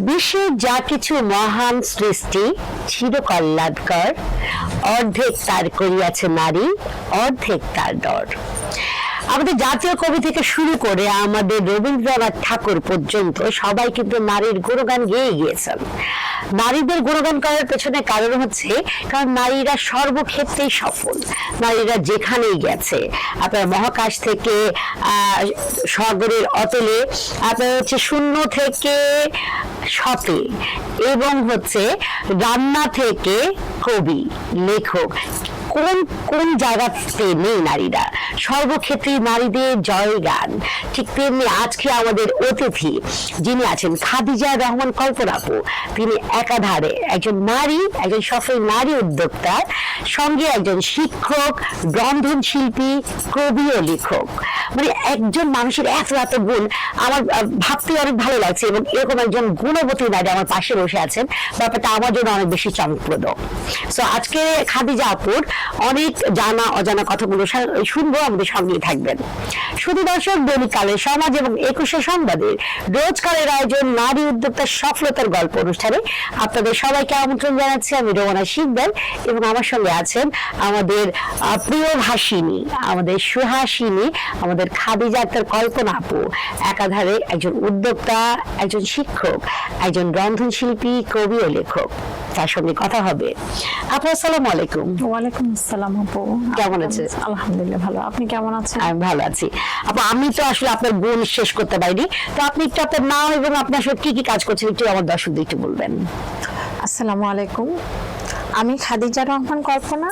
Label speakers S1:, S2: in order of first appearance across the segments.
S1: বিশ্বের যা কিছু মহান সৃষ্টি চিরকল্যাণকর, অর্ধেক তার করিয়াছে নারী, অর্ধেক তার ডর। আমাদের জাতীয় কবি থেকে শুরু করে আমাদের রবীন্দ্রনাথ ঠাকুর পর্যন্ত সবাই কিন্তু নারীর গুণগান গেয়ে গিয়েছেন। নারীদের গুণগান করার পেছনে কারণ হচ্ছে কারণ নারীরা সর্বক্ষেত্রেই সফল। নারীরা যেখানেই গেছে, আপনার মহাকাশ থেকে সাগরের অতলে, আপনার হচ্ছে শূন্য থেকে শতে, এবং হচ্ছে রান্না থেকে কবি লেখক, কোন কোন জায়গাতে নেই নারীরা, সর্বক্ষেত্রে নারীদের জয়গান। ঠিক তেমনি আজকে আমাদের অতিথি যিনি আছেন খাদিজা রহমান কল্পনা আপু, তিনি একাধারে একজন নারী, একজন সফল নারী উদ্যোক্তা, সঙ্গে একজন শিক্ষক, রন্ধনশিল্পী, কবি ও লেখক। মানে একজন মানুষের এত এত গুণ আমার ভাবতে অনেক ভালো লাগছে, এবং এরকম একজন গুণবতী নারী আমার পাশে বসে আছেন, ব্যাপারটা আমার জন্য অনেক বেশি চমকপ্রদ। সো আজকে খাদিজা আপুর অনেক জানা অজানা কথাগুলো শুনবো, আমাদের সঙ্গেই থাকবেন। শুধু দর্শক, দৈনিক কালের সমাজ এবং 21শে সংবাদের রোজকারের আয়োজন নারী উদ্যোক্তার সফলতার গল্প অনুষ্ঠানে আপনাদের সবাইকে আমন্ত্রণ জানাচ্ছি। আমি রোমানা শিকদার, এবং আমার সঙ্গে আছেন আমাদের প্রিয় ভাষিনী, আমাদের সুহাসিনী, আমাদের খাদিজা আক্তার কল্পনা আপু, একাধারে একজন উদ্যোক্তা, একজন শিক্ষক, একজন রন্ধনশিল্পী, কবি ও লেখক। তার সঙ্গে কথা হবে। আপু আসসালামু আলাইকুম।
S2: ওয়ালাইকুম আসসালাম আপু,
S1: কেমন আছেন?
S2: আলহামদুলিল্লাহ ভালো, আপনি কেমন আছেন?
S1: আমি ভালো আছি আপু। আমি তো আসলে আপনার গুণ শেষ করতে পারিনি, তো আপনি একটু আপনার নাম এবং আপনার আসলে কি কি কাজ করছেন একটু আমার দর্শকদের একটু বলবেন।
S2: আসসালামু আলাইকুম, আমি খাদিজা রহমান কল্পনা,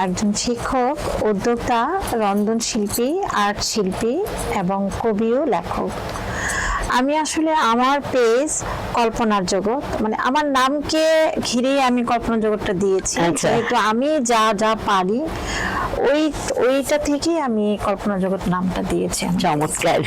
S2: একজন শিক্ষক, উদ্যোক্তা, রন্ধনশিল্পী, আর্ট শিল্পী এবং কবি ও লেখক। আমি আসলে আমার পেজ কল্পনার জগৎ, মানে আমার নামকে ঘিরেই আমি কল্পনার জগৎটা দিয়েছি। যেহেতু আমি যা যা পারি ওইটা থেকে আমি কল্পনার জগৎ নামটা দিয়েছি।
S1: চমৎকার,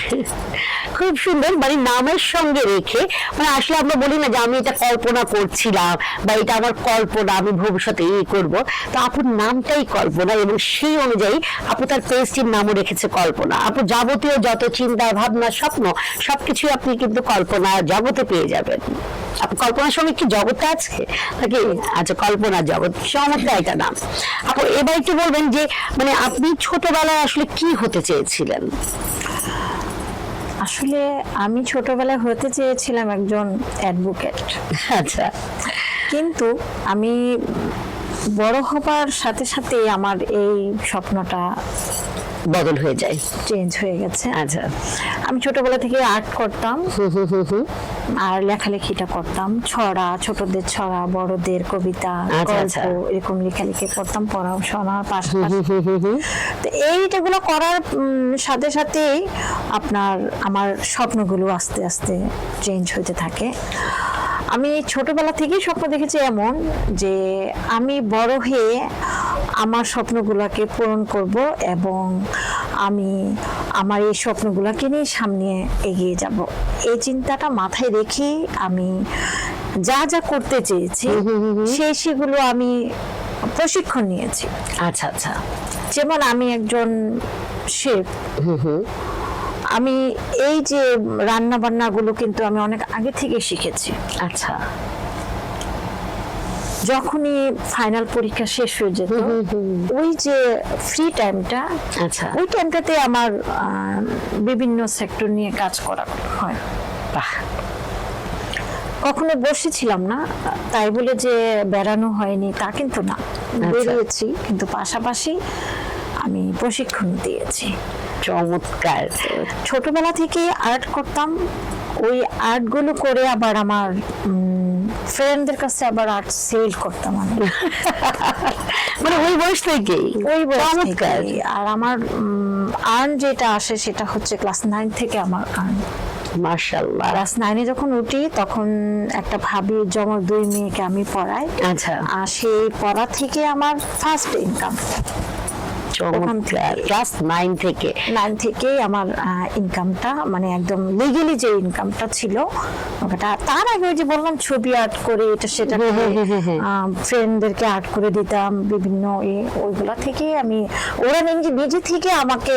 S1: খুব সুন্দর। মানে নামের সঙ্গে রেখে, মানে আসলে আমরা বলি না যে আমি এটা কল্পনা করছিলাম বা এটা আমার কল্পনা, আমি ভবিষ্যতে এই করব, তো আপুর নামটাই কল্পনা, এবং সেই অনুযায়ী আপু তার পেজটির নামও রেখেছে কল্পনা। আপু যাবতীয় যত চিন্তা ভাবনা স্বপ্ন সবকিছু আপনি কিন্তু কল্পনা জগতে পেয়ে যাবেন। আপু কল্পনার সঙ্গে কি জগৎটা আছে নাকি? আচ্ছা, কল্পনা জগৎ, চমৎকার একটা নাম। আপু এবার একটু বলবেন যে মানে আপনি ছোটবেলায় আসলে কি হতে চেয়েছিলেন?
S2: আসলে আমি ছোটবেলায় হতে চেয়েছিলাম একজন অ্যাডভোকেট।
S1: আচ্ছা,
S2: কিন্তু আমি বড় হবার সাথে সাথে আমার এই স্বপ্নটা
S1: বদল হয়ে যায়,
S2: চেঞ্জ হয়ে গেছে।
S1: আচ্ছা,
S2: আমি ছোটবেলা থেকে আর্ট করতাম আর লেখালেখিটা করতাম, ছড়া, ছোটদের ছড়া, বড়দের কবিতা, গল্প, এরকম লেখালেখি করতাম, পড়াশোনার পাশাপাশি। তো এইটাগুলো করার সাথে সাথেই আমার স্বপ্নগুলো আস্তে আস্তে চেঞ্জ হতে থাকে। আমি ছোটবেলা থেকেই স্বপ্ন দেখেছি এমন যে আমি বড় হয়ে আমার স্বপ্নগুলোকে পূরণ করব, এবং আমি আমার এই স্বপ্নগুলোকে নিয়ে সামনে এগিয়ে যাব। এই চিন্তাটা মাথায় রেখে আমি যা যা করতে চেয়েছি সেগুলো আমি প্রশিক্ষণ নিয়েছি।
S1: আচ্ছা আচ্ছা,
S2: যেমন আমি একজন শেফ, আমি এই যে রান্না বান্নাগুলো কিন্তু আমি অনেক আগে থেকে শিখেছি।
S1: আচ্ছা,
S2: যখনই ফাইনাল পরীক্ষা শেষ হয়ে যেত, ওই যে ফ্রি টাইমটা,
S1: আচ্ছা,
S2: ওই টাইমটাতে আমার বিভিন্ন সেক্টর নিয়ে কাজ করা হয়।
S1: বাহ,
S2: কখনো বসেছিলাম না তাই বলে যে বেড়ানো হয়নি তা কিন্তু না, বেরিয়েছি, কিন্তু পাশাপাশি আমি প্রশিক্ষণ দিয়েছি।
S1: চমৎকার।
S2: ছোটবেলা থেকে আর্ট করতাম, ওই আর্টগুলো করে আবার আমার ফ্রেন্ডদের কাছে আবার আর্ট সেল করতাম আমি।
S1: মানে ওই বয়স থেকেই?
S2: ওই বয়স থেকেই। আর আমার আর্ন যেটা আসে সেটা হচ্ছে ক্লাস 9 থেকে আমার আর্ন।
S1: মাশাআল্লাহ।
S2: ক্লাস 9-এ যখন উঠি তখন একটা ভাবি জমর 2 মেয়েকে আমি পড়াই।
S1: আচ্ছা,
S2: আর সেই পড়া থেকে আমার ফার্স্ট ইনকাম।
S1: চমৎকার। ক্লাস 9 থেকে
S2: 9 থেকেই আমার ইনকামটা মানে একদম লিগ্যালি যে ইনকামটা ছিল ওটা। তার আগে ওই যে বললাম ছবি আর্ট করে এটা সেটা ফ্রেন্ডদেরকে আর্ট করে দিতাম বিভিন্ন ওইগুলা থেকে আমি, ওরা নিজে থেকে আমাকে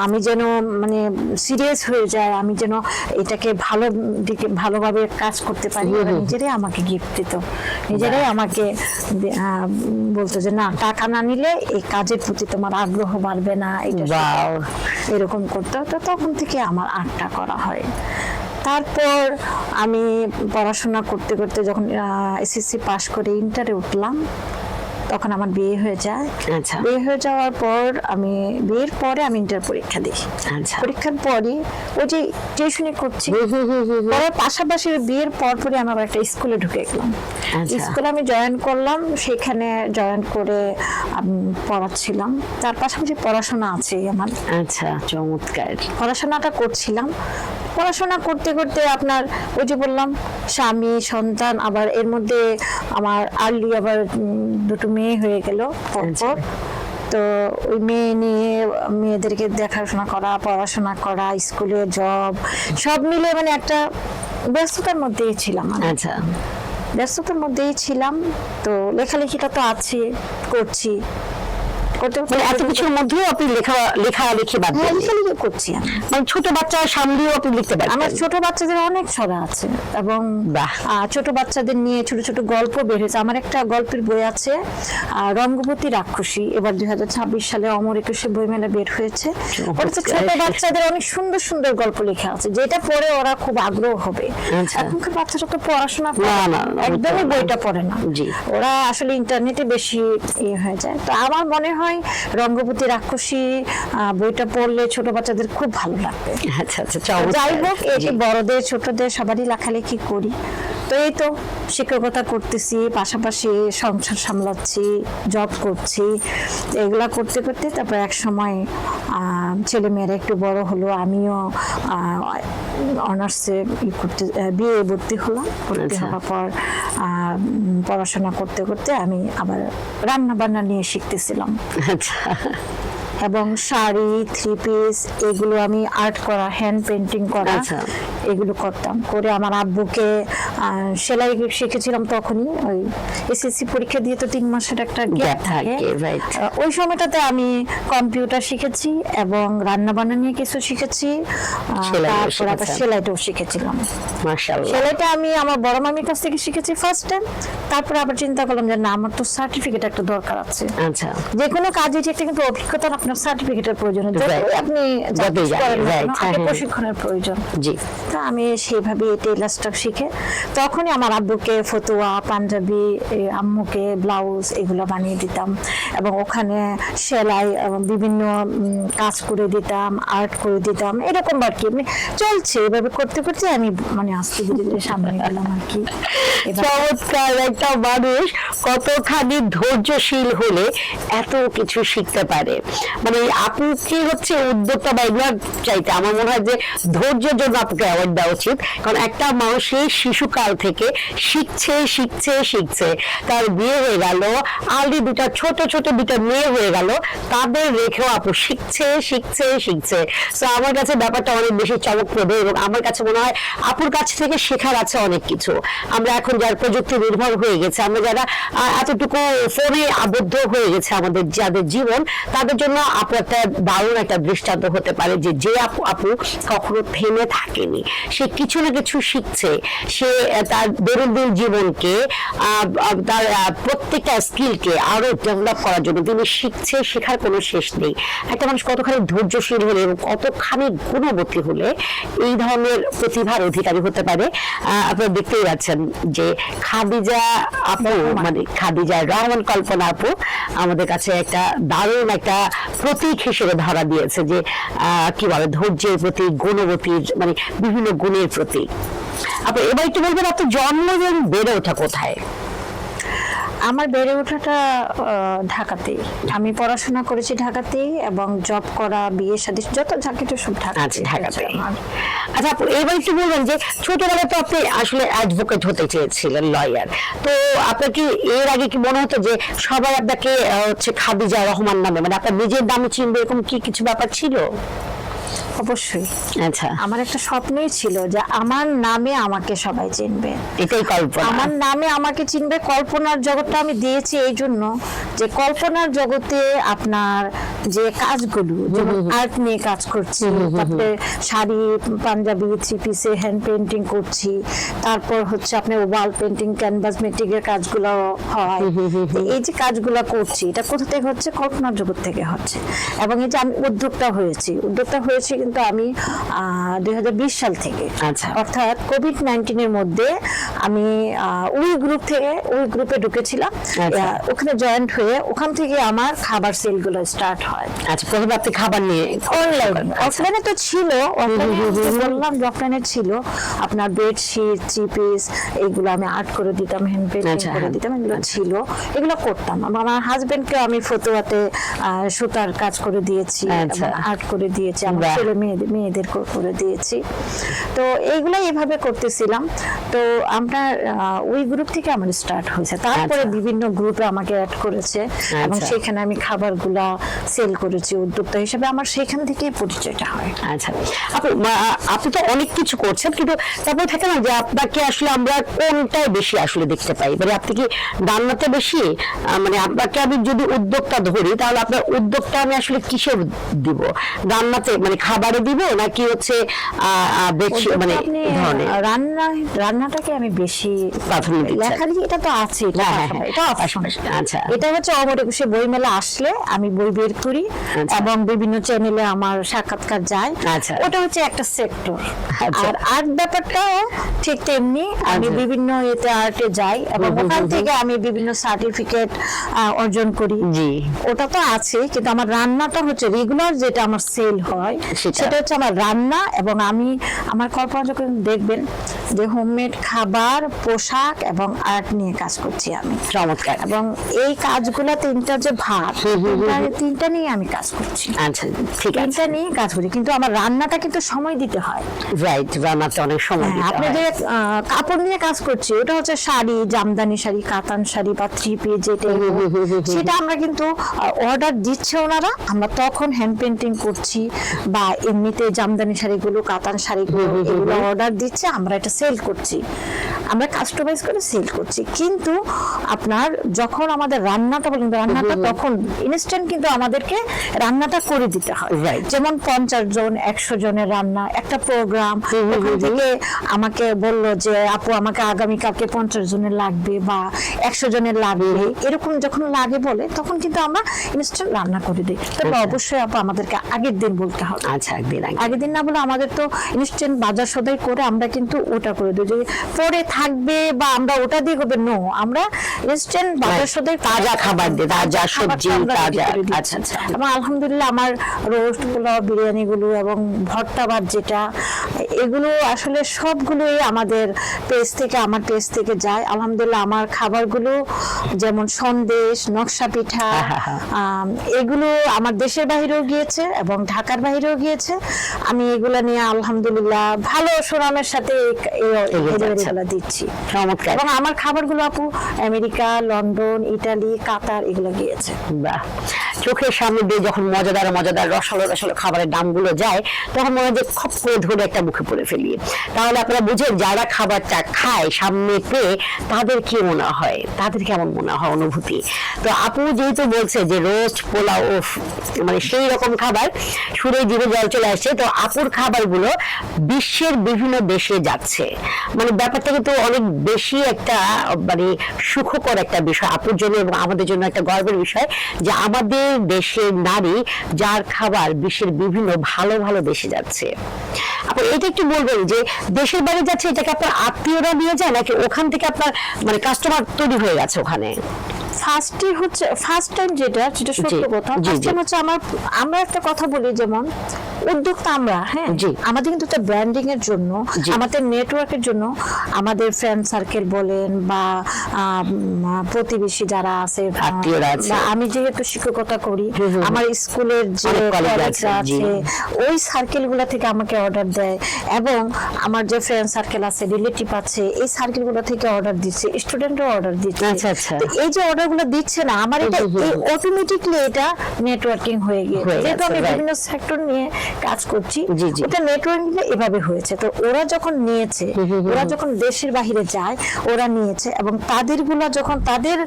S2: আমি যেন মানে সিরিয়াস হয়ে যায়, আমি যেন এটাকে ভালো দিকে ভালোভাবে কাজ করতে পারি, ওরা নিজেরাই আমাকে গিফট দিত, নিজেরাই আমাকে বলতো যে না টাকা না নিলে এই কাজের প্রতি তোমার আগ্রহ বাড়বে না, এটা এরকম করতে হতো। তখন থেকে আমার আর্টটা করা হয়। তারপর আমি পড়াশোনা করতে করতে যখন এসএসসি পাশ করে ইন্টারে উঠলাম তখন আমার বিয়ে হয়ে যায়।
S1: আচ্ছা।
S2: বিয়ে হয়ে যাওয়ার পর আমি বিয়ের পরে আমি ইন্টার পরীক্ষা দিই।
S1: আচ্ছা।
S2: পরীক্ষার পরে ওই যে টিউশনি করছি, পরে পাশাপাশি বিয়ের পরপরই আমি আবার একটা স্কুলে ঢুকে গেলাম। স্কুলে আমি জয়েন করলাম, সেখানে জয়েন করে আমি পড়াচ্ছিলাম, তার পাশাপাশি পড়াশোনা আছে আমার।
S1: আচ্ছা, চমৎকার।
S2: পড়াশোনাটা করছিলাম, পড়াশোনা করতে করতে আপনার ওই যে বললাম স্বামী সন্তান, আবার এর মধ্যে আমার আর্লি আবার দুটো মেয়ে হয়ে গেল পরপর। তো ওই মেয়ে নিয়ে মেয়েদেরকে দেখাশোনা করা, পড়াশোনা করা, স্কুলে জব সব মিলে মানে একটা ব্যস্ততার মধ্যেই ছিলাম।
S1: আচ্ছা,
S2: ব্যস্ততার মধ্যেই ছিলাম। তো লেখালেখিটা তো আছে, করছি,
S1: এত কিছুর মধ্যেও আপনি লেখালেখি বাদ দেননি?
S2: লেখালেখি করছি আমি।
S1: মানে ছোট বাচ্চা সামলেও আপনি লিখতে পারেন?
S2: আমার ছোট বাচ্চাদের অনেক ছড়া আছে এবং ছোট বাচ্চাদের নিয়ে ছোট ছোট গল্প বের হয়েছে। আমার একটা গল্পের বই আছে রঙ্গবতী রাক্ষসী, এবার 2026 সালে অমর একুশে বইমেলা বের হয়েছে। ওটাতে ছোট বাচ্চাদের অনেক সুন্দর সুন্দর গল্প লেখা আছে, যেটা পড়ে ওরা খুব আগ্রহ হবে। এখনকার বাচ্চারা তো পড়াশোনা একদমই বইটা পড়ে না, ওরা আসলে ইন্টারনেটে বেশি হয়ে যায়। তো আমার মনে হয় রঙ্গবতী রাক্ষসী বইটা পড়লে ছোট বাচ্চাদের খুব ভালো লাগবে।
S1: আচ্ছা আচ্ছা,
S2: যাই হোক, এই যে বড়দের ছোটদের সবারই লেখালেখি করি। তো এই তো শিক্ষকতা করতেছি, পাশাপাশি সংসার সামলাচ্ছি, জব করছি, এগুলা করতে করতে তারপর এক সময় ছেলে মেয়েরা একটু বড় হলো, আমিও অনার্সে বিয়ে ভর্তি হলাম। ভর্তি হওয়ার পর পড়াশোনা করতে করতে আমি আবার রান্না বান্না নিয়ে শিখতেছিলাম।
S1: আচ্ছা।
S2: এবং শাড়ি, থ্রি পিস এগুলো আমি আর্ট করা, হ্যান্ড পেন্টিং করা, এগুলো করতাম। করে আমার আব্বুকে সেলাই শিখেছিলাম তখনই, ওই এসএসসি পরীক্ষা দিয়ে তো 3 মাসের একটা গ্যাপ থাকে, ওই সময়টাতে আমি কম্পিউটার শিখেছি এবং রান্না বান্না নিয়ে কিছু শিখেছি, তারপর আবার সেলাইটাও শিখেছিলাম। মাশাআল্লাহ। সেলাইটা আমি আমার বড় মামির কাছ থেকে শিখেছি ফার্স্ট টাইম। তারপর আবার চিন্তা করলাম যে না, আমার তো সার্টিফিকেট একটা দরকার আছে। আচ্ছা। যে কোনো কাজে যেটা কিন্তু অভিজ্ঞতা আপনার সার্টিফিকেটের প্রয়োজন, আপনি প্রশিক্ষণের প্রয়োজন। জি। তো আমি সেইভাবে টেইলার স্টাফ শিখে তখনই আমার আব্বুকে ফতুয়া, পাঞ্জাবি, আম্মুকে ব্লাউজ এগুলো বানিয়ে দিতাম এবং ওখানে সেলাই বিভিন্ন কাজ করে দিতাম, আর্ট করে দিতাম, এরকম আর কি চলছে। এভাবে করতে করতে আমি মানে আস্তে ধীরে সামনে গেলাম আর কি।
S1: চমৎকার। একটা মানুষ কতখানি ধৈর্যশীল হলে এত কিছু শিখতে পারে। মানে আপু কি হচ্ছে উদ্যোক্তা বা এগুলো চাইতে আমার মনে হয় যে ধৈর্যের জন্য আপুকে অ্যাওয়ার্ড দেওয়া উচিত। কারণ একটা মানুষের শিশুকাল থেকে শিখছে শিখছে শিখছে, তার বিয়ে হয়ে গেল, আলরেডি ছোট দুটা মেয়ে হয়ে গেল, তাদের রেখেও আপু শিখছে শিখছে শিখছে। তো আমার কাছে ব্যাপারটা অনেক বেশি চমকপ্রদ এবং আমার কাছে মনে হয় আপুর কাছ থেকে শেখার আছে অনেক কিছু। আমরা এখন যারা প্রযুক্তি নির্ভর হয়ে গেছে, আমরা যারা এতটুকু ফোনে আবদ্ধ হয়ে গেছে আমাদের যাদের জীবন, তাদের জন্য আপু একটা দারুণ একটা দৃষ্টান্ত হতে পারে যে আপু কখনো থেমে থাকেনি, সে কিছু না কিছু শিখছে, সে তার দৈনন্দিন জীবনকে তার প্রত্যেকটা স্কিলকে আরো ডেভেলপ করার জন্য তিনি শিখছে, শেখার কোনো শেষ নেই। একটা মানুষ কতখানি ধৈর্যশীল হলে এবং কতখানি গুণবতী হলে এই ধরনের প্রতিভার অধিকারী হতে পারে। আপনারা দেখতেই পাচ্ছেন যে খাদিজা আপু, মানে খাদিজা রহমান কল্পনা আপু আমাদের কাছে একটা দারুণ একটা প্রতীক হিসেবে ধরা দিয়েছে যে কি বলে ধৈর্যের প্রতীক, গুণবতীর মানে বিভিন্ন গুণের প্রতীক। আপনি এবার একটু বলবেন আপনার জন্ম এবং বেড়ে ওঠা কোথায়?
S2: আমার বেড়ে ওঠাটা ঢাকাতেই। আমি পড়াশোনা করেছি ঢাকাতেই এবং জব করা, বিয়ে শাদী যত যা কিছু সব
S1: আচ্ছা, ঢাকাতে।
S2: আমার।
S1: আচ্ছা আপু, এবার একটু বলবেন যে ছোটবেলায় তো আপনি আসলে অ্যাডভোকেট হতে চেয়েছিলেন, লয়ার। তো আপনার কি এর আগে কি মনে হতো যে সবাই আপনাকে হচ্ছে খাদিজা রহমান নামে, মানে আপনার নিজের নামে চিনবে, এরকম কি কিছু ব্যাপার ছিল?
S2: অবশ্যই।
S1: আচ্ছা,
S2: আমার একটা স্বপ্নই ছিল যে আমার নামে আমাকে সবাই চিনবে,
S1: এটাই কল্পনা।
S2: আমার নামে আমাকে চিনবে। কল্পনার জগৎটা আমি দিয়েছি এই জন্য যে কল্পনার জগতে আপনার যে কাজগুলো, যেমন আর্ট নিয়ে কাজ করছি, তারপরে শাড়ি, পাঞ্জাবি, থ্রি পিসে হ্যান্ড পেন্টিং করছি, তারপর হচ্ছে আপনার ওয়াল পেন্টিং, ক্যানভাস মেটিকের কাজগুলো হয়। তো এই যে কাজগুলো করছি, এটা কোথা থেকে হচ্ছে? কল্পনার জগৎ থেকে হচ্ছে। এবং এই যে আমি উদ্যোক্তা হয়েছি কিন্তু আমি 2020 সাল থেকে,
S1: আচ্ছা।
S2: অর্থাৎ কোভিড-19 এর মধ্যে আমি ওই গ্রুপে ঢুকেছিলাম।
S1: আচ্ছা।
S2: ওখানে জয়েন্ট হয়ে ওখান থেকে আমার খাবার সেলগুলো স্টার্ট হয়।
S1: আচ্ছা, প্রথমে আপনি খাবার নিয়ে
S2: অফলাইনে তো ছিল, বললাম যে অফলাইনে ছিল আপনার বেডশিট, থ্রি পিস, এইগুলো আমি আর্ট করে দিতাম, হ্যান্ড পেন্টিং করে দিতাম, এগুলো ছিল, এগুলো করতাম। আমার হাজবেন্ডকে আমি ফতুয়াতে সুতার কাজ করে দিয়েছি, আর্ট করে দিয়েছি, আমার ছেলে মেয়েদের করে দিয়েছি। তো এইগুলাই এভাবে করতেছিলাম। তো আমরা ওই গ্রুপ থেকে আমার স্টার্ট হয়েছে। তারপরে বিভিন্ন গ্রুপে আমাকে অ্যাড করেছে এবং সেখানে আমি খাবারগুলা সেল করেছি উদ্যোক্তা হিসেবে। আমার সেখান থেকে পরিচয়টা হয়।
S1: আচ্ছা আপনি তো অনেক কিছু করছেন, কিন্তু তারপর থাকে না যে আপনাকে আসলে আমরা কোনটাই বেশি আসলে দেখতে পাই, মানে আপনি কি রান্নাতে বেশি, মানে আপনাকে আমি যদি উদ্যোক্তা ধরি তাহলে আপনার উদ্যোগটা আমি আসলে কিসে দিব? রান্নাতে মানে খাবারে দিব, নাকি হচ্ছে মানে
S2: রান্নাটাকে আমি বেশি
S1: প্রাধান্য দিচ্ছি?
S2: লেখালেখি এটা তো আছে,
S1: আচ্ছা,
S2: এটা হচ্ছে অমর একুশে বই মেলা আসলে আমি বই বের করি এবং বিভিন্ন চ্যানেলে আমার সাক্ষাৎকার যায়। ওটা হচ্ছে একটা সেক্টর। আর আর্ট ব্যাপারটাও ঠিক তেমনি, আমি বিভিন্ন এতে আর্টে যাই এবং ওখান থেকে আমি বিভিন্ন সার্টিফিকেট অর্জন করি। ওটা তো আছে, কিন্তু আমার রান্নাটা হচ্ছে রেগুলার, যেটা আমার সেল হয় সেটা হচ্ছে আমার রান্না। এবং আমি আমার কল্পনা যখন দেখবেন যে হোমমেড খাবার, পোশাক এবং আর্ট নিয়ে কাজ করছি আমি।
S1: চমৎকার।
S2: এবং এই কাজগুলো তিনটা যে ভাগ, তিনটা নিয়ে আমি কাজ করছি।
S1: আচ্ছা, ঠিক আছে,
S2: তিনটা নিয়ে কাজ করি, কিন্তু আমার রান্নাটা কিন্তু সময় দিতে হয়।
S1: রাইট, রান্নাতে অনেক সময় দিতে হয়।
S2: আপনি যে কাপড় নিয়ে কাজ করছি, ওটা হচ্ছে শাড়ি, জামদানি শাড়ি, কাতান শাড়ি বা থ্রি পিস, যেটা সেটা আমরা কিন্তু অর্ডার দিচ্ছে ওনারা, আমরা তখন হ্যান্ড পেন্টিং করছি বা এমনিতে জামদানি শাড়িগুলো, কাতান শাড়িগুলো এগুলো অর্ডার দিচ্ছে, আমরা এটা সেল করছি, আমরা কাস্টমাইজ করে সেল করছি। কিন্তু আপনার যখন আমাদের রান্নাটা বলেন, রান্নাটা তখন ইনস্ট্যান্ট কিন্তু আমাদেরকে রান্নাটা করে দিতে হয়। যেমন 50 জন 100 জনের রান্না, একটা প্রোগ্রাম, ওখান থেকে আমাকে বললো যে আপু আমাকে আগামীকালকে 50 জনের লাগবে বা 100 জনের লাগবে, এরকম যখন লাগে বলে তখন কিন্তু আমরা ইনস্ট্যান্ট রান্না করে দিই। তবে অবশ্যই আপু আমাদেরকে আগের দিন বলতে হবে।
S1: আচ্ছা,
S2: আগের দিন না বলে আমাদের তো ইনস্ট্যান্ট বাজার সদাই করে আমরা কিন্তু ওটা করে দিই, যে পরে থাকবে বা আমরা ওটা দিয়ে করবে, নো, আমরা ইনস্ট্যান্ট বাজার সদাই
S1: তাজা খাবার দিই, তাজা সবজি, তাজা। আচ্ছা,
S2: এবং আলহামদুলিল্লাহ আমার রোস্ট গুলো, বিরিয়ানি গুলো এবং ভর্তা ভাত যেটা, এগুলো আসলে সবগুলোই আমাদের আমার পেজ থেকে যায়। আলহামদুলিল্লাহ আমার খাবারগুলো যেমন সন্দেশ, নকশা পিঠা, এগুলো আমার দেশের বাইরেও গিয়েছে এবং ঢাকার বাইরেও গিয়েছে। আমি এগুলা নিয়ে আলহামদুলিল্লাহ ভালো সুনামের সাথে দিচ্ছি। এবং আমার খাবারগুলো আপু আমেরিকা, লন্ডন, ইটালি, কাতার এগুলো গিয়েছে।
S1: বাহ, চোখের সামনে দিয়ে যখন মজাদার মজাদার রসালো রসালো খাবারের দামগুলো যায়, তখন মনে হয় যে খপ করে ধরে একটা মুখে পড়ে ফেলি। তাহলে আপনারা বুঝেন যারা খাবারটা খায় সামনে পেয়ে তাদের কি মনে হয়, তাদের কেমন মনে হয় অনুভূতি। তো আপু যেহেতু বলছে যে রোস্ট, পোলাও, মানে সেই রকম খাবার, শুনে জিভে জল চলে আসছে। তো আপুর খাবারগুলো বিশ্বের বিভিন্ন দেশে যাচ্ছে, মানে ব্যাপারটা কিন্তু অনেক বেশি একটা মানে সুখকর একটা বিষয় আপুর জন্য এবং আমাদের জন্য একটা গর্বের বিষয় যে আমাদের দেশের নারী যার খাবার বিশ্বের বিভিন্ন ভালো ভালো দেশে যাচ্ছে। আপনি এটা একটু বলবেন যে দেশের বাইরে যাচ্ছে, এটাকে আপনার আত্মীয়রা নিয়ে যায় নাকি ওখান থেকে আপনার মানে কাস্টমার তৈরি হয়ে গেছে ওখানে?
S2: ফার্স্ট টাইম যেটা সত্য কথা, ফার্স্ট টাইম হচ্ছে আমরা একটা কথা বলি, যেমন উদ্যোক্তা আমরা, হ্যাঁ, আমাদের কিন্তু একটা ব্র্যান্ডিং এর জন্য, আমাদের নেটওয়ার্কের জন্য, আমাদের ফ্রেন্ড সার্কেল বলেন বা প্রতিবেশী যারা আছে, আমি যেহেতু শিক্ষকতা করি, আমার স্কুলের যে কলেজরা আছে ওই সার্কেল গুলা থেকে আমাকে অর্ডার দেয়, এবং আমার যে ফ্রেন্ড সার্কেল আছে, রিলেটিভ আছে, এই সার্কেল গুলা থেকে অর্ডার দিচ্ছে, স্টুডেন্টরা অর্ডার দিচ্ছে। এই যে অর্ডার গুলো দিচ্ছে না, আমার এটা অটোমেটিকলি এটা নেটওয়ার্কিং হয়ে গিয়েছে, যেহেতু আমি বিভিন্ন সেক্টর নিয়ে কাজ করছি, এটা নেটওয়ার্কিং এভাবে হয়েছে। তো ওরা যখন নিয়েছে, ওরা যখন দেশের বাইরে যায়, ওরা নিয়েছে, এবং তাদের গুলা যখন তাদের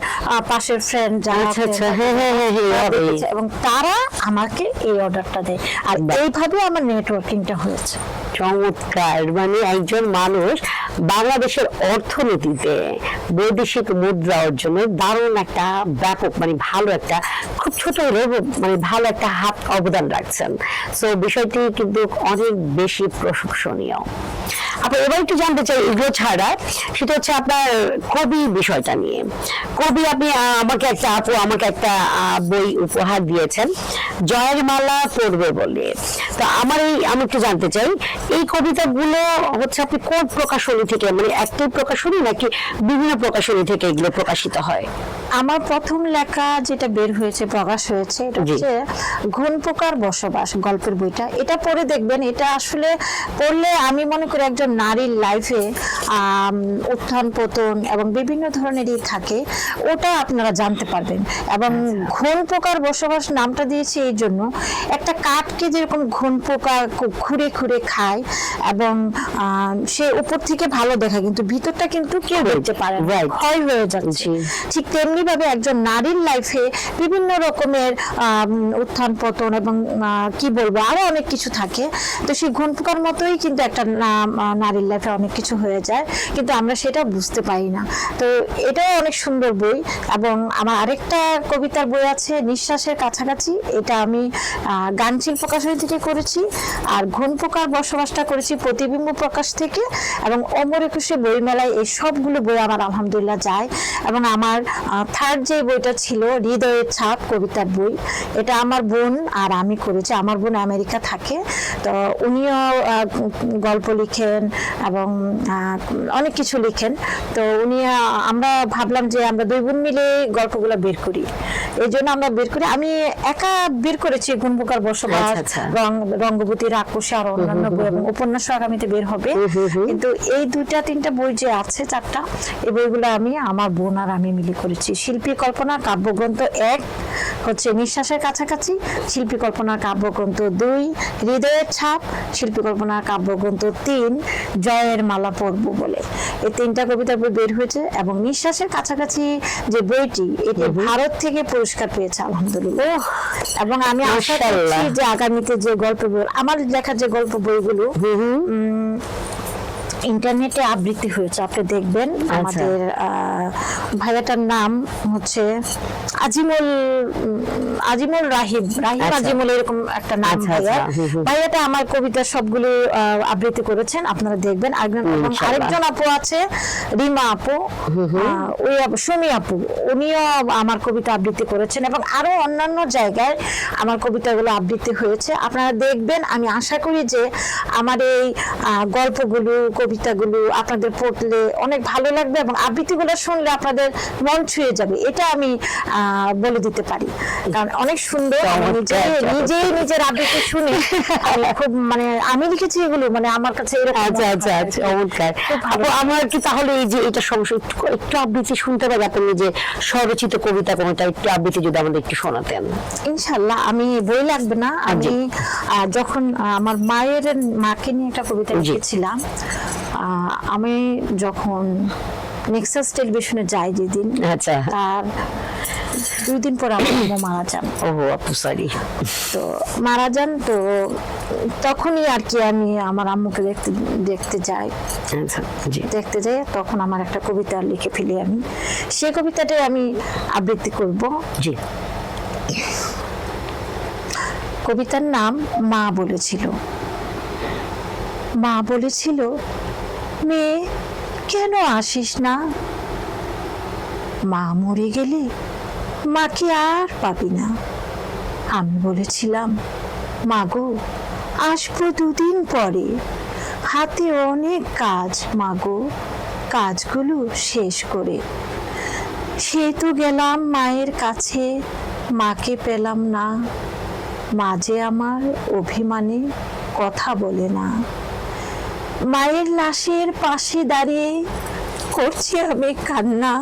S2: পাশের ফ্রেন্ড যারা এবং তারা আমাকে এই অর্ডারটা দেয়, আর এইভাবে আমার নেটওয়ার্কিংটা হয়েছে।
S1: চমৎকার। মানে একজন মানুষ বাংলাদেশের অর্থনীতিতে বৈদেশিক মুদ্রা অর্জনে দারুণ একটা ব্যাপক, মানে ভালো একটা, খুব ছোট হলেও মানে ভালো একটা হাত অবদান রাখছেন। সো বিষয়টি কিন্তু অনেক বেশি প্রশংসনীয়। আপনার এবার একটু জানতে চাই এগুলো ছাড়া, সেটা হচ্ছে আপনার কবি বিষয়টা নিয়ে। কবি আপনি আমাকে একটা বই উপহার দিয়েছেন, জয়ের মালা পড়বে বলে। তো আমি একটু জানতে চাই, এই কবিতাগুলো হচ্ছে আপনি কোন প্রকাশনী থেকে, মানে একটাই প্রকাশনী নাকি বিভিন্ন প্রকাশনী থেকে এগুলো প্রকাশিত হয়?
S2: আমার প্রথম লেখা যেটা বের হয়েছে, প্রকাশ হয়েছে, এটা হচ্ছে ঘুণ পোকার বসবাস গল্পের বইটা। এটা পড়ে দেখবেন, এটা আসলে পড়লে আমি মনে করি একজন নারীর লাইফে উত্থান পতন এবং বিভিন্ন ধরনেরই থাকে, ওটা আপনারা জানতে পারবেন। এবং ঘুণ পোকার বসবাস নামটা দিয়েছি এই জন্য, একটা কাঠকে যেরকম ঘুণ পোকা খুঁড়ে খুঁড়ে খায়, এবং সে উপর থেকে ভালো দেখা কিন্তু ভিতরটা কিন্তু কেউ দেখতে পারে, ক্ষয় হয়ে যাচ্ছে, ঠিক তেমনি ভাবে একজন নারীর লাইফে বিভিন্ন রকমের উত্থান পতন এবং কি বলবো আরো অনেক কিছু থাকে। তো সেই ঘুণ পোকার মতোই কিন্তু একটা নারীর লাইফে অনেক কিছু হয়ে যায়, কিন্তু আমরা সেটা বুঝতে পারি না। তো এটাও অনেক সুন্দর বই। এবং আমার আরেকটা কবিতার বই আছে, নিঃশ্বাসের কাছাকাছি, এটা আমি গানচিল প্রকাশনী থেকে করেছি। আর ঘুণ পোকার বসবাসটা করেছি প্রতিবিম্ব প্রকাশ থেকে, এবং অমর একুশে বইমেলায় এই সবগুলো বই আমার আলহামদুলিল্লাহ যায়। এবং আমার থার্ড যে বইটা ছিল, হৃদয়ের ছাপ কবিতার বই, এটা আমার বোন আর আমি করেছি। আমার বোন আমেরিকা থাকে, তো উনিও গল্প লিখেন এবং অনেক কিছু লিখেন। তো আমরা ভাবলাম যে আমরা দুই বোন মিলে গল্পগুলো বের করি, এই জন্য আমরা বের করি। আমি একা বের করেছি ঘুণ পোকার বসবাস, রঙ্গবতী, রাক্ষসী, আর অন্যান্য বই, এবং উপন্যাস আগামীতে বের হবে। কিন্তু এই দুইটা তিনটা বই যে আছে, চারটা, এই বইগুলো আমি আমার বোন আর আমি মিলে করেছি। শিল্পী কল্পনা কাব্যগ্রন্থ 1 হচ্ছে নিঃশ্বাসের কাছাকাছি, শিল্পী কল্পনার কাব্যগ্রন্থ 2 হৃদয়ের ছাপ, শিল্পী কল্পনার কাব্যগ্রন্থ 3 জয়ের মালা পড়ব বলে। এই তিনটা কবিতার বই বের হয়েছে। এবং নিঃশ্বাসের কাছাকাছি যে বইটি, এটি ভারত থেকে পুরস্কার পেয়েছে আলহামদুলিল্লাহ। এবং আমি আশা করছি যে আগামীতে যে গল্প বই, আমার লেখা যে গল্প বইগুলো ইন্টারনেটে আবৃত্তি হয়েছে, আপনি দেখবেন। আমাদের ভাইয়াটার নাম হচ্ছে আজিমুল রাহিব, আজিমুল, এরকম একটা নাম ভাইয়াটা আমার কবিতা সবগুলো আবৃত্তি করেছেন, আপনারা দেখবেন। আরেকজন আপু আছে, রিমা আপু, ওই সুমি আপু, উনিও আমার কবিতা আবৃত্তি করেছেন। এবং আরো অন্যান্য জায়গায় আমার কবিতাগুলো আবৃত্তি হয়েছে, আপনারা দেখবেন। আমি আশা করি যে আমার এই গল্পগুলো, কবিতাগুলো আপনাদের পড়লে অনেক ভালো লাগবে, এবং আবৃত্তিগুলো শুনলে আপনাদের মন ছুঁয়ে যাবে, এটা আমি বলে দিতে পারি। কারণ অনেক সুন্দর, নিজেই নিজের আবৃত্তি শুনে খুব, মানে আমি লিখেছি এগুলো, মানে আমার কাছে এরকম।
S1: চমৎকার। আমার কি তাহলে এই যে এটা সমস্যা, একটু আবৃত্তি শুনতে পারি আপনি যে স্বরচিত কবিতা কোনটা, একটু আবৃত্তি যদি আমাদের একটু শোনাতেন?
S2: ইনশাআল্লাহ। আমি বই লাগবে না, আমি যখন আমার মাকে নিয়ে একটা কবিতা লিখেছিলাম, আমি যখন নেক্সাস টেলিভিশনে যাই যেদিন, তার 2 দিন পর আমার আম্মু মারা যান। তো মারা যান, তো তখনই আর কি আমি আমার আম্মুকে দেখতে যাই। তখন আমার একটা কবিতা লিখে ফেলি আমি, সেই কবিতাটাই আমি আবৃত্তি করব। কবিতার নাম মা বলেছিল। মা বলেছিল, মেয়ে কেন আসিস না? মা মরে গেলে মাকে আর পাবি না। আমি বলেছিলাম, মাগো আসবো 2 দিন পরে, হাতে অনেক কাজ মাগো, কাজগুলো শেষ করে। সে তো গেলাম মায়ের কাছে, মাকে পেলাম না, মা যে আমার অভিমানে কথা বলে না। মায়ের লাশের পাশে দাঁড়িয়ে করছি আমি কান্না,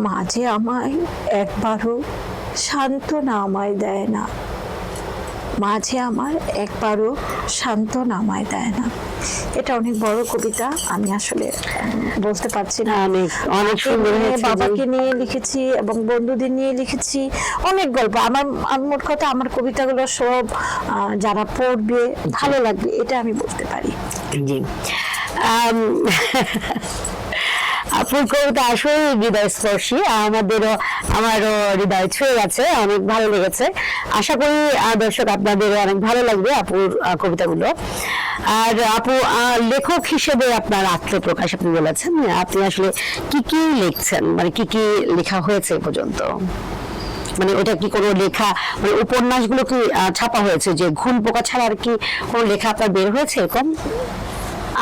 S2: মা যে আমায় একবারও সান্ত্বনা আমায় দেয় না, মা যে আমার একবারও সান্ত্বনা আমায় দেয় না। এটা অনেক বড় কবিতা, আমি আসলে বলতে পারছি না।
S1: অনেক অনেক সুন্দর হয়েছে।
S2: বাবাকে নিয়ে লিখেছি এবং বন্ধুদের নিয়ে লিখেছি অনেক গল্প। আমার মোট কথা আমার কবিতাগুলো সব যারা পড়বে ভালো লাগবে, এটা আমি বলতে পারি।
S1: জি, আপুর কবিতা আসলে হৃদয়স্পর্শী, আমারও হৃদয় ছুঁয়ে গেছে, অনেক ভালো লেগেছে। আশা করি দর্শক আপনাদেরও অনেক ভালো লাগবে আপুর কবিতাগুলো। আর আপু লেখক হিসেবে আপনার আত্মপ্রকাশ আপনি বলেছেন, আপনি আসলে কি কি লিখছেন, মানে কি কি লেখা হয়েছে এ পর্যন্ত? মানে ওটা কি কোনো লেখা, মানে উপন্যাসগুলো কি ছাপা হয়েছে, যে ঘুম পোকা ছাড়া আর কি কোনো লেখা আপনার বের হয়েছে এরকম?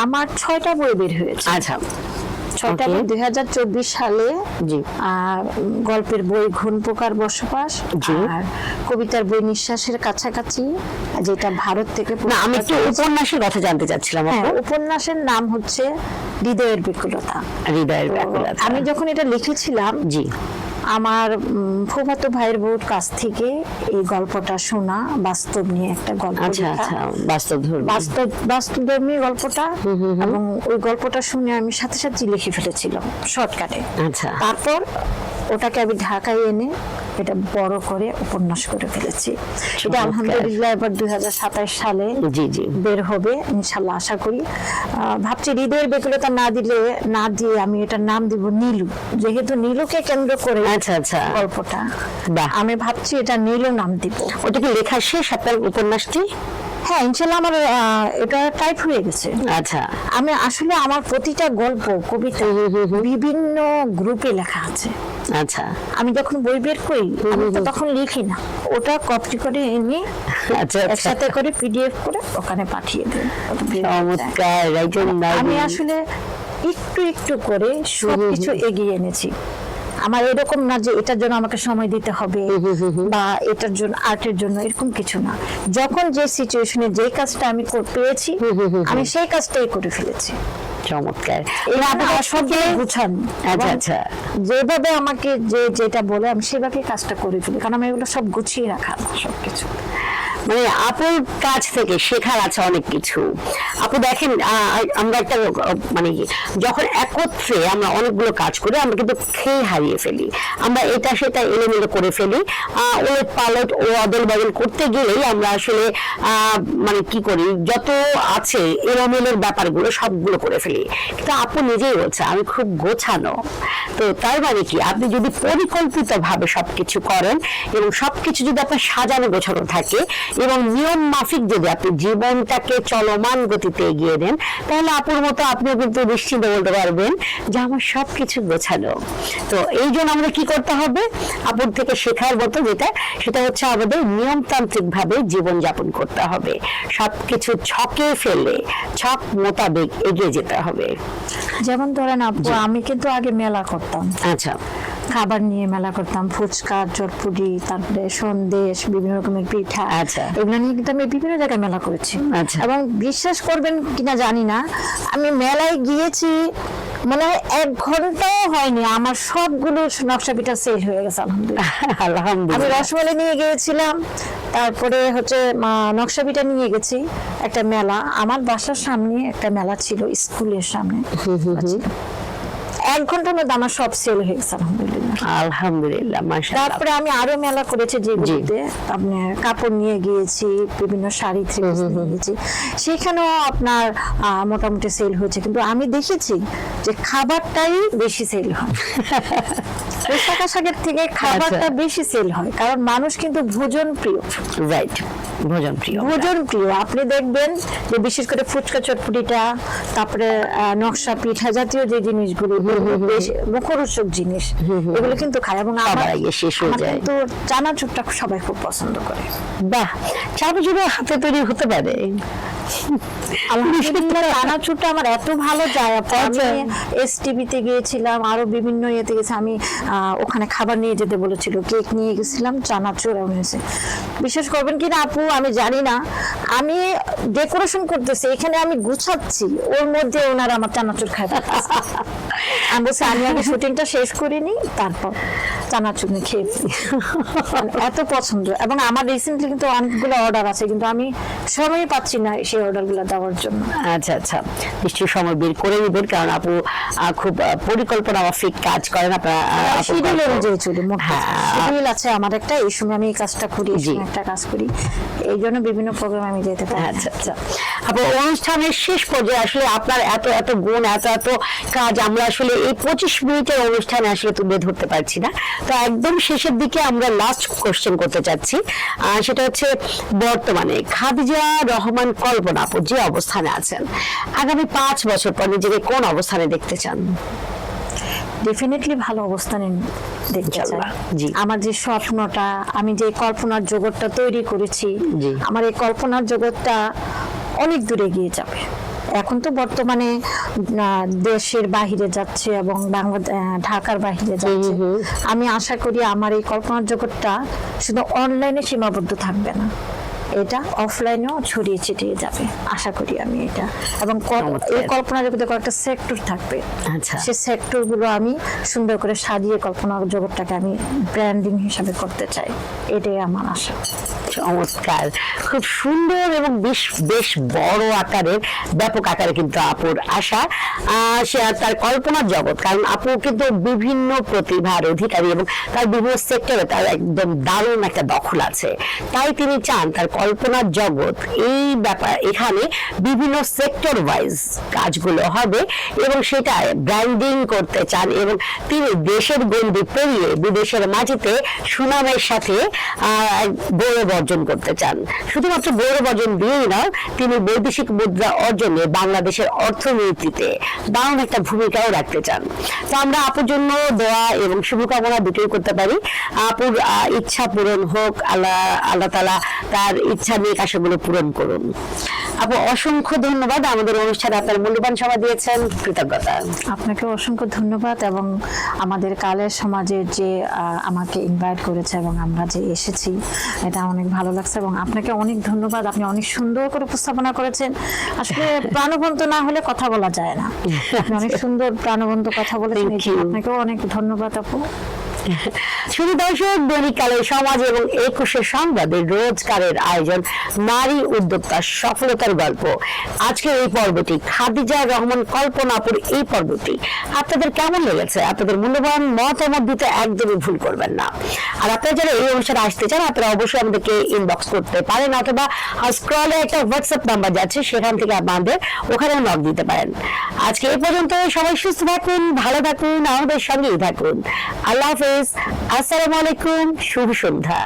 S2: আমার 6টা বই বের হয়েছে।
S1: আচ্ছা,
S2: 6টা বই 2024 সালে।
S1: জি।
S2: গল্পের বই ঘুম পোকার বসবাস, আর কবিতার বই নিঃশ্বাসের কাছাকাছি, যেটা ভারত থেকে।
S1: না, আমি একটু উপন্যাসের কথা জানতে চাচ্ছিলাম।
S2: উপন্যাসের নাম হচ্ছে হৃদয়ের ব্যাকুলতা।
S1: হৃদয়ের ব্যাকুলতা।
S2: আমি যখন এটা লিখেছিলাম,
S1: জি,
S2: আমার ফুফাতো ভাইয়ের বউর কাছ থেকে এই গল্পটা শোনা, বাস্তব নিয়ে একটা গল্প।
S1: আচ্ছা আচ্ছা,
S2: বাস্তবধর্মী গল্পটা, এবং ওই গল্পটা শুনে আমি সাথে সাথে লিখে ফেলেছিলাম শর্টকাটে।
S1: আচ্ছা,
S2: তারপর ওটাকে আমি ঢাকায় এনে এটা বড় করে উপন্যাস করে ফেলেছি। এটা আলহামদুলিল্লাহ এবার 2027 সালে
S1: জি জি
S2: বের হবে ইনশাল্লাহ, আশা করি। ভাবছি হৃদয়ের ব্যাকুলতা না দিয়ে আমি এটার নাম দিব নীলু, যেহেতু নীলুকে কেন্দ্র করে
S1: আচ্ছা আচ্ছা
S2: গল্পটা।
S1: বাহ,
S2: আমি ভাবছি এটা নীলু নাম দিব।
S1: ওটা কি লেখা শেষ আপনার উপন্যাসটি?
S2: হ্যাঁ, ইনশাল্লাহ আমার এটা টাইপ হয়ে গেছে।
S1: আচ্ছা,
S2: আমি আসলে আমার প্রতিটা গল্প কবিতা বিভিন্ন গ্রুপে লেখা আছে।
S1: আচ্ছা,
S2: আমি যখন বই বের করি আমি তো তখন লিখি না, ওটা কপি করে এনে
S1: আচ্ছা
S2: একসাথে করে পিডিএফ করে ওখানে পাঠিয়ে দিই।
S1: চমৎকার।
S2: আমি আসলে একটু একটু করে সবকিছু এগিয়ে এনেছি। আমার এরকম না যে এটার জন্য আমাকে সময় দিতে হবে বা এটার জন্য আর্টের জন্য, এরকম কিছু না। যখন যে সিচুয়েশনে যে কাজটা আমি পেয়েছি আমি সেই কাজটাই করে ফেলেছি।
S1: চমৎকার।
S2: আচ্ছা আচ্ছা, যেভাবে আমাকে যেটা বলে আমি সেভাবে কাজটা করে ফেলি, কারণ আমি এগুলো সব গুছিয়ে রাখা সবকিছু।
S1: মানে আপুর কাছ থেকে শেখার আছে অনেক কিছু। আপু দেখেন, আমরা একটা মানে যখন একত্রে আমরা অনেকগুলো কাজ করি আমরা কিন্তু খেয়ে হারিয়ে ফেলি, আমরা এটা সেটা এলোমেলো করে ফেলি, ওলট পালট ও অদল বদল করতে গেলেই আমরা আসলে মানে কি করি, যত আছে এলোমেলোর ব্যাপারগুলো সবগুলো করে ফেলি। কিন্তু আপু নিজেই বলছে আমি খুব গোছানো। তো তার মানে কি, আপনি যদি পরিকল্পিত ভাবে সবকিছু করেন এবং সবকিছু যদি আপনার সাজানো গোছানো থাকে এবং নিয়ম মাফিক যদি আপনি জীবনটাকে চলমান গতিতে এগিয়ে দেন, তাহলে আপুর মতো আপনিও কিন্তু নিশ্চিন্তে বলতে পারবেন যে আমার সবকিছু গোছানো। তো এই জন্য আমাদের কি করতে হবে, আপুর থেকে শেখার মতো সেটা হচ্ছে আমাদের নিয়মতান্ত্রিক ভাবে জীবনযাপন করতে হবে, সবকিছু ছকে ফেলে ছক মোতাবেক এগিয়ে যেতে হবে।
S2: যেমন ধরেন আপু, আমি কিন্তু আগে মেলা করতাম।
S1: আচ্ছা,
S2: খাবার নিয়ে মেলা করতাম, ফুচকা, চটপুরি, তারপরে সন্দেশ, বিভিন্ন রকমের পিঠা, এগুলো নিয়ে কিন্তু আমি বিভিন্ন জায়গায় মেলা করেছি। এবং বিশ্বাস করবেন কিনা জানি না, আমি মেলায় গিয়েছি মানে 1 ঘন্টাও হয়নি আমার সবগুলো নকশা পিঠা সেল হয়ে গেছে আলহামদুলিল্লাহ। আমি রসমালাই নিয়ে গিয়েছিলাম, তারপরে হচ্ছে নকশা পিঠা নিয়ে গেছি। একটা মেলা আমার বাসার সামনে একটা মেলা ছিল, স্কুলের সামনে। 1 ঘন্টার মধ্যে আমার সব সেল হয়ে গেছে আলহামদুলিল্লাহ। তারপরে আমি আরো মেলা করেছি, যেগুলোতে আপনার কাপড় নিয়ে গিয়েছি, বিভিন্ন শাড়ি নিয়ে গেছি, সেখানেও আপনার মোটামুটি সেল হয়েছে। কিন্তু আমি দেখেছি যে খাবারটাই বেশি সেল হয়, পোশাক আশাকের থেকে খাবারটা বেশি সেল হয়, কারণ মানুষ কিন্তু ভোজন প্রিয়।
S1: রাইট, ভোজন প্রিয়
S2: ভোজন প্রিয়। আপনি দেখবেন যে বিশেষ করে ফুচকা চটপটিটা, তারপরে নকশা পিঠা জাতীয় যে জিনিসগুলো বেশ মুখরোচক জিনিস, এগুলো কিন্তু খায়। এবং
S1: খাবার আগে শেষ হয়ে যায়।
S2: কিন্তু চানাচুরটা সবাই খুব পছন্দ করে।
S1: বাহ, চানাচুর হাতে তৈরি হতে পারে?
S2: আলহামদুলিল্লাহ, চানাচুরটা আমার এত ভালো যায়। আমি এসটিভিতে গিয়েছিলাম, আরো বিভিন্ন ইয়েতে গেছি আমি, ওখানে খাবার নিয়ে যেতে বলেছিল, কেক নিয়ে গেছিলাম, চানাচুর এনেছে। বিশ্বাস করবেন কিনা আপু, আমি জানি না, আমি ডেকোরেশন করতেছি, এখানে আমি গুছাচ্ছি, ওর মধ্যে ওনারা আমার চানাচুর খাই। আমি বলছি আমি আগে শুটিংটা শেষ করিনি, তারপর চানাচুর নিয়ে খেয়েছি। এত পছন্দ। এবং আমার রিসেন্টলি কিন্তু অনেকগুলো অর্ডার আছে, কিন্তু আমি সময় পাচ্ছি না সেই অর্ডারগুলো দেওয়ার জন্য।
S1: আচ্ছা আচ্ছা, নিশ্চয়ই সময় বের করে নেবেন, কারণ আপু খুব পরিকল্পনা মাফিক কাজ করেন। আপনার
S2: শিডিউল অনুযায়ী চলি, শিডিউল আছে আমার একটা, এই সময় আমি এই কাজটা করি, এই সময় একটা কাজ করি, এই জন্য বিভিন্ন প্রোগ্রামে আমি যেতে পারি।
S1: আচ্ছা আচ্ছা আপু, অনুষ্ঠানের শেষ পর্যায়ে আসলে আপনার এত এত গুণ, এত এত কাজ আমরা আসলে এই 25 মিনিটের অনুষ্ঠানে আসলে তুলে ধরতে পারছি না। তো একদম শেষের দিকে আমরা লাস্ট কোশ্চেন করতে চাচ্ছি, সেটা হচ্ছে বর্তমানে খাদিজা রহমান কল্পনা আপু যে অবস্থানে আছেন, আগামী 5 বছর পর নিজেকে কোন অবস্থানে দেখতে চান?
S2: ডেফিনেটলি ভালো অবস্থানে দেখতে চাই।
S1: জি।
S2: আমার যে স্বপ্নটা, আমি যে কল্পনার জগৎটা তৈরি করেছি,
S1: জি।
S2: আমার এই কল্পনার জগৎটা অনেক দূরে গিয়ে যাবে। এখন তো বর্তমানে দেশের বাহিরে যাচ্ছে এবং ঢাকার বাহিরে যাচ্ছে। আমি আশা করি আমার এই কল্পনার জগৎটা শুধু অনলাইনে সীমাবদ্ধ থাকবে না, এটা অফলাইনেও ছড়িয়ে ছিটিয়ে যাবে, আশা করি আমি এটা। এবং এই কল্পনা জগতে কয়েকটা সেক্টর থাকবে, সেই সেক্টর গুলো আমি সুন্দর করে সাজিয়ে কল্পনা জগৎটাকে আমি ব্র্যান্ডিং হিসাবে করতে চাই, এটাই আমার আশা।
S1: চমৎকার, খুব সুন্দর এবং বেশ বড় আকারের, ব্যাপক আকারে কিন্তু আপুর আশা। সে তার কল্পনার জগৎ, কারণ আপু কিন্তু বিভিন্ন প্রতিভার অধিকারী এবং তার বিভিন্ন সেক্টরে তার একদম দারুণ একটা দখল আছে। তাই তিনি চান তার কল্পনার জগৎ, এই ব্যাপার এখানে বিভিন্ন সেক্টর ওয়াইজ কাজগুলো হবে এবং সেটা ব্র্যান্ডিং করতে চান, এবং তিনি দেশের গণ্ডি পেরিয়ে বিদেশের মাটিতে সুনামের সাথে গৌরব অর্জন করতে চান। শুধুমাত্র গৌরব অর্জন দিয়েই না, তিনি বৈদেশিক মুদ্রা অর্জনে বাংলাদেশের অর্থনীতিতে দারুণ একটা ভূমিকাও রাখতে চান। তো আমরা আপুর জন্য দোয়া এবং শুভকামনা দুটোই করতে পারি। আপুর ইচ্ছা পূরণ হোক, আল্লাহ তাআলা তার ইচ্ছা নিয়ে আশাগুলো পূরণ করুন। আপু অসংখ্য ধন্যবাদ, আমাদের অনুষ্ঠানে আপনার মূল্যবান সময় দিয়েছেন, কৃতজ্ঞতা।
S2: আপনাকে অসংখ্য ধন্যবাদ, এবং আমাদের কালের সমাজের যে আমাকে ইনভাইট করেছে এবং আমরা যে এসেছি, এটা অনেক ভালো লাগছে, এবং আপনাকে অনেক ধন্যবাদ। আপনি অনেক সুন্দর করে উপস্থাপনা করেছেন। আসলে প্রাণবন্ত না হলে কথা বলা যায় না, আপনি অনেক সুন্দর প্রাণবন্ত কথা বলেছেন, আপনাকেও অনেক ধন্যবাদ আপু।
S1: শুধু দর্শক, দৈনিক কালের সমাজ এবং 21শে সংবাদের রোজকারের আয়োজন নারী উদ্যোক্তার সফলতার গল্প। আজকে এই পর্বটি খাদিজা রহমান কল্পনাপুর, এই পর্বটি আপনাদের কেমন লেগেছে? আপনাদের মূল্যবান মতামত দিতে একদমই ভুল করবেন না। আর আপনারা যারা এই অনুষ্ঠানে আসতে চান, আপনারা অবশ্যই আমাদেরকে ইনবক্স করতে পারেন, অথবা স্ক্রলে একটা হোয়াটসঅ্যাপ নাম্বার যাচ্ছে, সেখান থেকে আপনাদের ওখানে নক দিতে পারেন। আজকে এই পর্যন্ত, সবাই সুস্থ থাকুন, ভালো থাকুন, আমাদের সঙ্গেই থাকুন। আল্লাহ হাফেজ, আসসালামু আলাইকুম, শুভ সন্ধ্যা।